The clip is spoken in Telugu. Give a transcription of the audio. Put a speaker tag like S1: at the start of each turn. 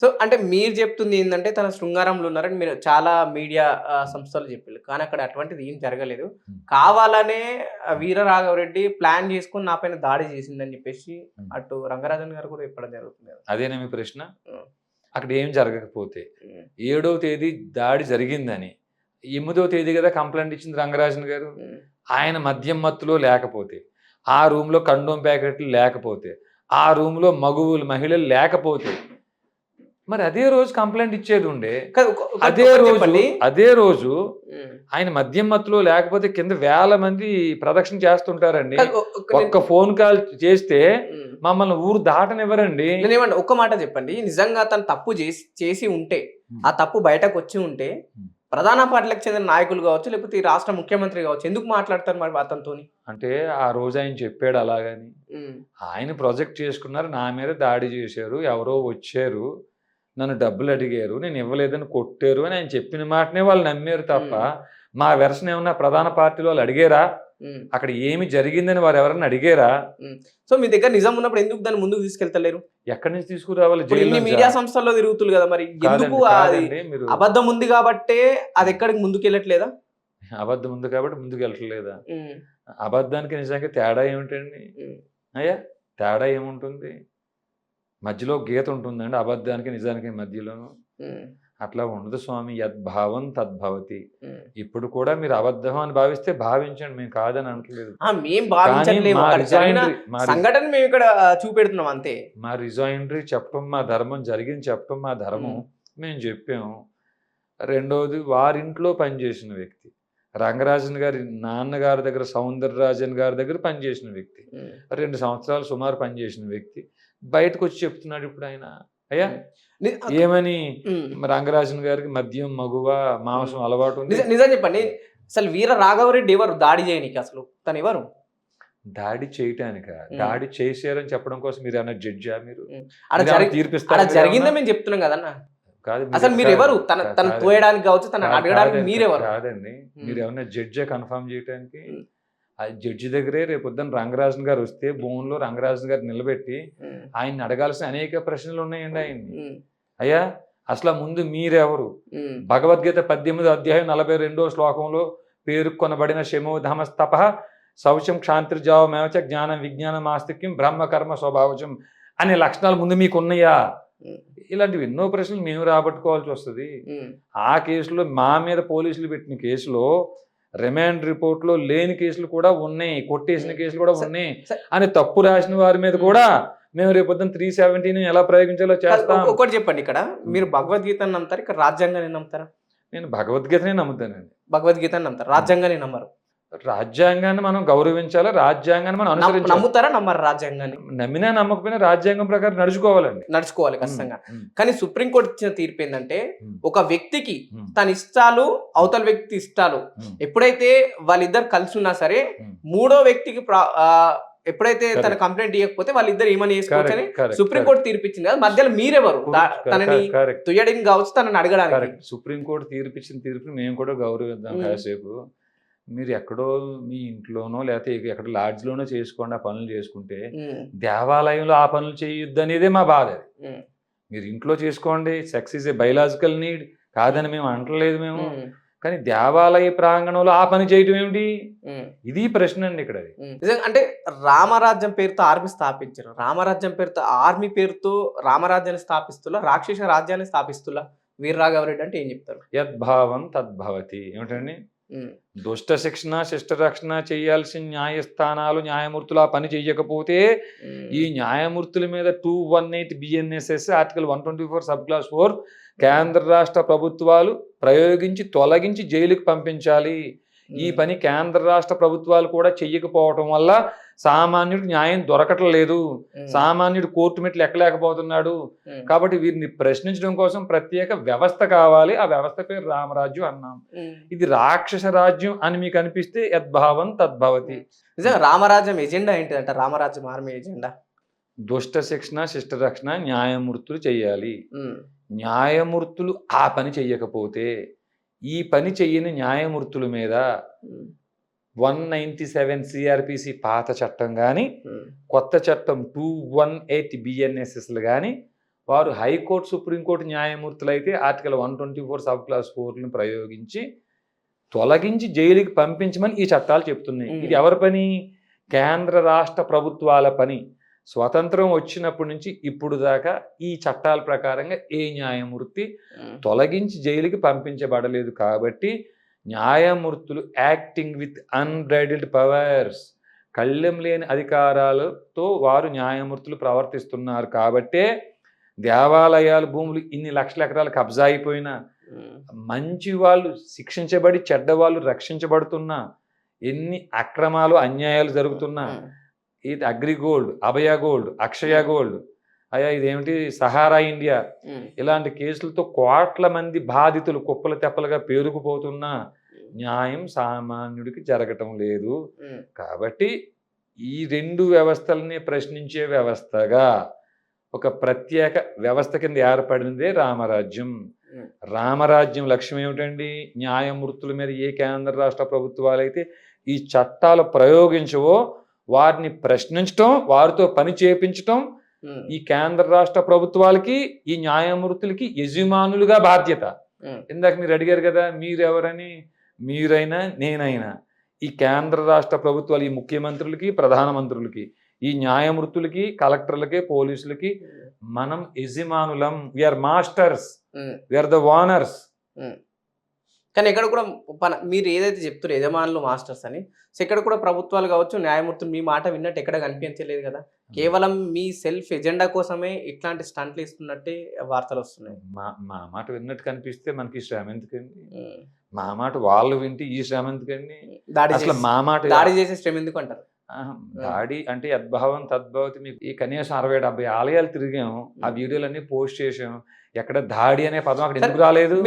S1: సో, అంటే మీరు జెప్తుంది ఏందంటే తను శృంగారంలో ఉన్నారని మీరు చాలా మీడియా సంస్థలు జెప్పిల్లు. కానీ అక్కడ అటువంటిది ఏం జరగలేదు.
S2: హ్మ్.
S1: కావాలనే
S2: హ్మ్.
S1: వీర రాఘవరెడ్డి ప్లాన్ జేసుకొని నా పైన దాడి జేసిందని జెప్పేసి
S2: హ్మ్.
S1: అటు రంగరాజన్ గారు కూడా చెప్పడం జరుగుతుంది గదా!
S2: అదేనా మీ ప్రశ్న?
S1: హ్మ్.
S2: అక్కడ ఏం జరగకపోతే,
S1: హ్మ్.
S2: 7వ తేదీ దాడి జరిగిందని, 8వ తేదీ గదా కంప్లెయింట్ ఇచ్చింది రంగరాజన్ గారు.
S1: హ్మ్.
S2: ఆయన మద్యం మత్తులో లేకపోతే, ఆ రూమ్‌లో కండోమ్ ప్యాకెట్లు లేకపోతే, ఆ రూమ్‌లో మహిళలు లేకపోతే, మరి అదే రోజు కంప్లెయింట్ ఇచ్చేదుండే.
S1: కాదు
S2: అదే
S1: ఒకటి
S2: రోజు,
S1: చెప్పండి.
S2: అదే రోజు
S1: హ్మ్.
S2: ఆయన మద్యం మత్తులో లేకపోతే కింద వేల మంది ప్రదక్షిణ చేస్తుంటారండి.
S1: కాదు ఒక నేను
S2: ఒక్క ఫోన్ కాల్ చేస్తే
S1: హ్మ్.
S2: మమ్మల్ని ఊరు దాటనివ్వరండి.
S1: నేనేమన్నా ఒక్క మాట జెప్పండి. నిజంగా తను తప్పు చేసి ఉంటే,
S2: హ్మ్.
S1: ఆ తప్పు బయటకొచ్చి ఉంటే,
S2: హ్మ్.
S1: ప్రధాన పార్టీలకు చెందిన నాయకులు గావచ్చు, లేకపోతే ఈ రాష్ట్ర ముఖ్యమంత్రి గావచ్చు, ఎందుకు మాట్లాడతారు మరి అతనితోని?
S2: అంటే ఆ రోజు ఆయన చెప్పాడు అలాగని.
S1: హ్మ్.
S2: ఆయన ప్రొజెక్ట్ చేసుకున్నారు. నా మీద దాడి చేశారు. ఎవరో వచ్చారు. నన్ను డబ్బులడిగారు. నేను ఇవ్వలేదని కొట్టారు అని ఆయన చెప్పిన మాటనే వాళ్ళు నమ్మారు తప్ప,
S1: హ్మ్.
S2: మా వెర్షన్ ఏమన్నా ప్రధాన పార్టీలో వాళ్ళు అడిగారా?
S1: హ్మ్.
S2: అక్కడ ఏమి జరిగిందని వారెవరన్నా అడిగారా?
S1: హ్మ్. సో, మీ దగ్గర నిజం ఉన్నప్పుడు ఎందుకు దాన్ని ముందుకు తీసుకెళ్తలేరు?
S2: ఎక్కడి నుంచి తీసుకురావాలి?
S1: ఇప్పుడు ఇన్ని
S2: జైల్లోంచా?
S1: మీడియా సంస్థల్లో తిరుగుతుర్రు గదా! మరి ఎందుకు
S2: కాదండి.
S1: అది
S2: కాదండి. మీరు
S1: అబద్ధం ఉంది గాబట్టే
S2: హ్మ్.
S1: అదెక్కడికి ముందుకెళ్ళట్లేదా?
S2: అబద్ధం ఉంది కాబట్టి ముందుకెళ్ళట్లేదా?
S1: హ్మ్.
S2: అబద్ధానికి నిజంగా తేడా ఏమిటండి?
S1: హ్మ్.
S2: అయ్యా! తేడా ఏముంటుంది? మధ్యలో గీత ఉంటుందండి అబద్ధానికి, నిజానికి మధ్యలోను.
S1: హ్మ్.
S2: అట్లా ఉండదు స్వామి. యద్భావం తద్భవతి.
S1: హ్మ్.
S2: ఇప్పుడు కూడా మీరు అబద్ధం అని భావిస్తే భావించండి. మేము కాదని అనట్లేదు.
S1: ఆ! మేం
S2: కానీ
S1: భావించట్లేము.
S2: మా
S1: అక్కడ జరిగిన
S2: రిజాయిండరీ
S1: సంఘటన మేమిక్కడ చూపెడుతున్నాం అంతే.
S2: మా రిజాయిండరీ చెప్పడం మా ధర్మం. జరిగింది చెప్పడం మా ధర్మం.
S1: హ్మ్.
S2: మేము జెప్పాము. రెండోది వారింట్లో పనిచేసిన వ్యక్తి. రంగరాజన్ గారి నాన్నగారి దగ్గర, సౌందరరాజన్ గారి దగ్గర పనిచేసిన వ్యక్తి.
S1: హ్మ్.
S2: 2 సంవత్సరాలు సుమారు పనిచేసిన వ్యక్తి. బయటకొచ్చి చెప్తున్నాడు ఇప్పుడాయన. అయ్యా!
S1: హ్మ్. ని
S2: ఏమని
S1: హ్మ్.
S2: రంగరాజన్ గారికి మద్యం, మగువ,
S1: హ్మ్.
S2: మాంసం అలవాటుంది.
S1: నిజం చెప్పండి. అసలు వీర రాఘవరెడ్డి ఎవరు దాడి జేయనీకి అసలు? తనెవరు?
S2: దాడి చేయటానికా?
S1: హ్మ్.
S2: దాడి చేశారని చెప్పడం కోసం మీరేమన్నా జడ్జా మీరు?
S1: హ్మ్.
S2: మీరేమన్నా
S1: ఆడ
S2: తీర్పిస్తారా మీరేమన్నా?
S1: జరిగిందే మేము జెప్తున్నాం గదన్న!
S2: కాదు
S1: అసలు
S2: కాదు.
S1: మీరెవరు? తనను
S2: కాదండి.
S1: తోయడానికి గావచ్చు, తనని అడగడానికి
S2: కాదండి.
S1: మీరెవరు?
S2: కాదండి.
S1: హ్మ్.
S2: మీరేమన్నా జడ్జా కన్ఫర్మ్ జేయటానికి?
S1: హ్మ్.
S2: ఆ జడ్జి దగ్గరే రేపొద్దున రంగరాజన్ గారొస్తే భూమిలో రంగరాజన్ గారిని నిలబెట్టి
S1: హ్మ్.
S2: ఆయన్ని అడగాల్సిన అనేక ప్రశ్నలున్నాయండి ఆయన్ని.
S1: హ్మ్.
S2: అయ్యా! అసల ముందు మీరెవరు?
S1: హ్మ్.
S2: భగవద్గీత 18వ అధ్యాయం 42వ శ్లోకంలో పేర్కొనబడిన శమోధమస్తపః శౌచం క్షాంతిర్జావమేవచ జ్ఞానం విజ్ఞానం ఆస్తిక్యం బ్రహ్మ కర్మ స్వభావజం అనే లక్షణాలు ముందు మీకున్నయా?
S1: హ్మ్.
S2: ఇలాంటివి ఎన్నో ప్రశ్నలు మేము రాబట్టుకోవాల్సొస్తది.
S1: హ్మ్.
S2: ఆ కేసులో మా మీద పోలీసులు పెట్టిన కేసులో రిమాండ్ రిపోర్ట్‌లో లేని కేసులు కూడా ఉన్నాయి. కొట్టేసిన
S1: హ్మ్.
S2: కేసులు కూడా
S1: స
S2: ఉన్నాయి.
S1: స
S2: అని తప్పు రాసిన వారి మీద
S1: హ్మ్.
S2: కూడా మేము రేపొద్దున 370ని ఎలా ప్రయోగించాలో
S1: కాదు
S2: చేస్తాం.
S1: ఒకటి జెప్పండి ఇక్కడ.
S2: హ్మ్.
S1: మీరు భగవద్గీతని నమ్ముతారా? ఇక్కడ రాజ్యాంగాన్ని నమ్ముతారా?
S2: నేను భగవద్గీతనే నమ్ముతానండి.
S1: భగవద్గీతని నమ్ముతారు.
S2: హ్మ్.
S1: రాజ్యాంగాన్ని నమ్మరు.
S2: రాజ్యాంగాన్ని మనం గౌరవించాలి. రాజ్యాంగాన్ని మనం అనుసరించాలి.
S1: నమ్ముతారా? నమ్మరా రాజ్యాంగాన్ని?
S2: నమ్మినా నమ్మకపోయినా రాజ్యాంగం ప్రకారం నడుచుకోవాలండి.
S1: నడుచుకోవాలి
S2: హ్మ్.
S1: ఖచ్చితంగా.
S2: హ్మ్.
S1: కానీ సుప్రీం కోర్ట్ ఇచ్చిన తీర్పేందంటే,
S2: హ్మ్.
S1: ఒక వ్యక్తికి
S2: హ్మ్.
S1: తన ఇష్టాలు, అవతల వ్యక్తి ఇష్టాలు
S2: హ్మ్.
S1: ఎప్పుడైతే వాళ్ళిద్దరు కలిసున్నా సరే,
S2: హ్మ్.
S1: మూడో వ్యక్తికి ఎప్పుడైతే తన
S2: కరెక్ట్.
S1: కంప్లెయింట్ ఇయ్యకపోతే వాళ్ళిద్దరు ఏమని చేసుకోవచ్చని
S2: correct. Correct.
S1: Supreme
S2: correct.
S1: Court తీర్పిచ్చింది కదా! మధ్యలో మీరెవరు? తనని
S2: కరెక్ట్.
S1: తుయ్యడానికి గావచ్చు, తనని అడగడానికి.
S2: కరెక్ట్. సుప్రీం కోర్ట్ తీర్పిచ్చిన తీర్పుని మేము కూడా గౌరవిద్దాం
S1: హ్మ్.
S2: కాసేపు. మీరు ఎక్కడో మీ ఇంట్లోనో లేతే ఎక్కడో లాడ్జ్‌లోనో చేసుకోండి ఆ పనులు చేసుకుంటే,
S1: హ్మ్.
S2: దేవాలయంలో ఆ పనులు చేయొద్దనేదే మా బాధ అది.
S1: హ్మ్.
S2: మీరు ఇంట్లో చేసుకోండి. Sex is a biological need
S1: హ్మ్.
S2: కాదని మేము అంటలేదు మేము.
S1: హ్మ్.
S2: కానీ దేవాలయ ప్రాంగణంలో ఆ పని చేయటం ఏమిటి?
S1: హ్మ్.
S2: ఇది ప్రశ్నండి ఇక్కడది.
S1: నిజంగా అంటే రామరాజ్యం పేరుతో ఆర్మీ స్థాపించారు. రామరాజ్యం పేరుతో ఆర్మీ పేరుతో రామరాజ్యాన్ని స్థాపిస్తుల్లా? రాక్షస రాజ్యాన్ని స్థాపిస్తుల్లా? వీర రాఘవరెడ్డి అంటే ఏం చెప్తారు?
S2: యద్భావం తద్భవతి. ఏమిటండి?
S1: హ్మ్.
S2: దుష్ట శిక్షణ, శిష్ట రక్షణ చేయాల్సిన న్యాయస్థానాలు, న్యాయమూర్తులు ఆ పని చెయ్యకపోతే, ఈ
S1: హ్మ్.
S2: న్యాయమూర్తుల మీద 218 బిఎన్ఎస్ఎస్ ఆర్టికల్ 124 సబ్ క్లాస్ 4 కేంద్ర రాష్ట్ర ప్రభుత్వాలు ప్రయోగించి, తొలగించి జైలుకి పంపించాలి. ఈ
S1: హ్మ్.
S2: పని కేంద్ర రాష్ట్ర ప్రభుత్వాలు కూడా చెయ్యకపోవటం వల్ల సామాన్యుడికి న్యాయం దొరకటం లేదు.
S1: హ్మ్.
S2: సామాన్యుడు కోర్టు మెట్లు ఎక్కలేకపోతున్నాడు.
S1: హ్మ్.
S2: కాబట్టి వీరిని ప్రశ్నించడం కోసం ప్రత్యేక వ్యవస్థ కావాలి. ఆ వ్యవస్థ పేరు రామరాజ్యం అన్నాం.
S1: హ్మ్.
S2: ఇది రాక్షస రాజ్యం అని మీకు అనిపిస్తే యద్భావం తద్భవతి.
S1: హ్మ్. నిజంగా రామరాజ్యం ఎజెండా ఏంటిదంట? రామరాజ్యం ఆర్మీ ఎజెండా?
S2: దుష్ట శిక్షణ, శిష్ట రక్షణ న్యాయమూర్తులు చేయాలి.
S1: హ్మ్.
S2: న్యాయమూర్తులు ఆ పని చెయ్యకపోతే, ఈ పని చెయ్యని న్యాయమూర్తుల మీద
S1: హ్మ్.
S2: 197 సీఆర్‌పీసీ పాత చట్టం గాని,
S1: హ్మ్.
S2: కొత్త చట్టం 218 బిఎన్ఎస్ఎస్‌లు గాని వారు హైకోర్టు సుప్రీంకోర్టు న్యాయమూర్తులు అయితే ఆర్టికల్ 124 సబ్ క్లాస్ 4ని ప్రయోగించి తొలగించి జైలుకి పంపించమని ఈ చట్టాలు చెప్తున్నాయి. ఇది ఎవరి పని? కేంద్ర రాష్ట్ర ప్రభుత్వాల పని. స్వతంత్రం వచ్చినప్పటి నుంచి ఇప్పుడు దాకా ఈ చట్టాల ప్రకారంగా ఏ న్యాయమూర్తి తొలగించి జైలుకి పంపించబడలేదు. కాబట్టి న్యాయమూర్తులు యాక్టింగ్ విత్ అన్బ్రైడెడ్ పవర్స్, కళ్ళెం లేని అధికారాలతో వారు న్యాయమూర్తులు ప్రవర్తిస్తున్నారు. కాబట్టే దేవాలయాల భూములు ఇన్ని లక్షల ఎకరాలు కబ్జా అయిపోయినా, మంచి వాళ్ళు శిక్షించబడి చెడ్డవాళ్ళు రక్షించబడుతున్నా, ఎన్ని అక్రమాలు అన్యాయాలు జరుగుతున్నా, ఇది అగ్రిగోల్డ్, అభయ గోల్డ్, అక్షయ గోల్డ్, అయ్యా ఇదేమిటి సహారా ఇండియా, ఇలాంటి కేసులతో కోట్ల మంది బాధితులు కుప్పలు తెప్పలుగా పేరుకుపోతున్నా న్యాయం సామాన్యుడికి జరగటం లేదు. కాబట్టి ఈ రెండు వ్యవస్థల్ని ప్రశ్నించే వ్యవస్థగా ఒక ప్రత్యేక వ్యవస్థ కింద ఏర్పడిందే రామరాజ్యం. రామరాజ్యం లక్ష్యం ఏమిటండి? న్యాయమూర్తుల మీద ఏ కేంద్ర రాష్ట్ర ప్రభుత్వాలు అయితే ఈ చట్టాలు ప్రయోగించవో వారిని ప్రశ్నించటం, వారితో పని చేపించటం ఈ కేంద్ర రాష్ట్ర ప్రభుత్వాలకి, ఈ న్యాయమూర్తులకి యజమానులుగా బాధ్యత. ఇందాక మీరు అడిగారు కదా, మీరెవరని. మీరైనా నేనైనా ఈ కేంద్ర రాష్ట్ర ప్రభుత్వాలు, ఈ ముఖ్యమంత్రులకి, ప్రధానమంత్రులకి, ఈ న్యాయమూర్తులకి, కలెక్టర్లకి, పోలీసులకి మనం యజమానులం. We are masters, we are the owners.
S1: కానీ ఇక్కడ కూడా మీరు ఏదైతే చెప్తారో యజమానులు మాస్టర్స్ అని, సో ఇక్కడ కూడా ప్రభుత్వాలు కావచ్చు, న్యాయమూర్తులు మీ మాట విన్నట్టు ఎక్కడ కనిపించలేదు కదా. కేవలం మీ సెల్ఫ్ ఎజెండా కోసమే ఇట్లాంటి స్టంట్లు ఇస్తున్నట్టే వార్తలు వస్తున్నాయి.
S2: మా మాట విన్నట్టు కనిపిస్తే మనకి శ్రమ ఎందుకండి? మా మాట వాళ్ళు వింటే ఈ శ్రమ ఎందుకండి? అసలు మా మాట
S1: దాడి చేసే శ్రమ ఎందుకు అంటారు?
S2: దాడి అంటే యద్భావం తద్భవతి. మీకు ఈ కనీసం 60-70 ఆలయాలు తిరిగాం, ఆ వీడియోలన్నీ పోస్ట్ చేసాం. ఎక్కడ దాడి అనే పదం అక్కడ ఎందుకు రాలేదు?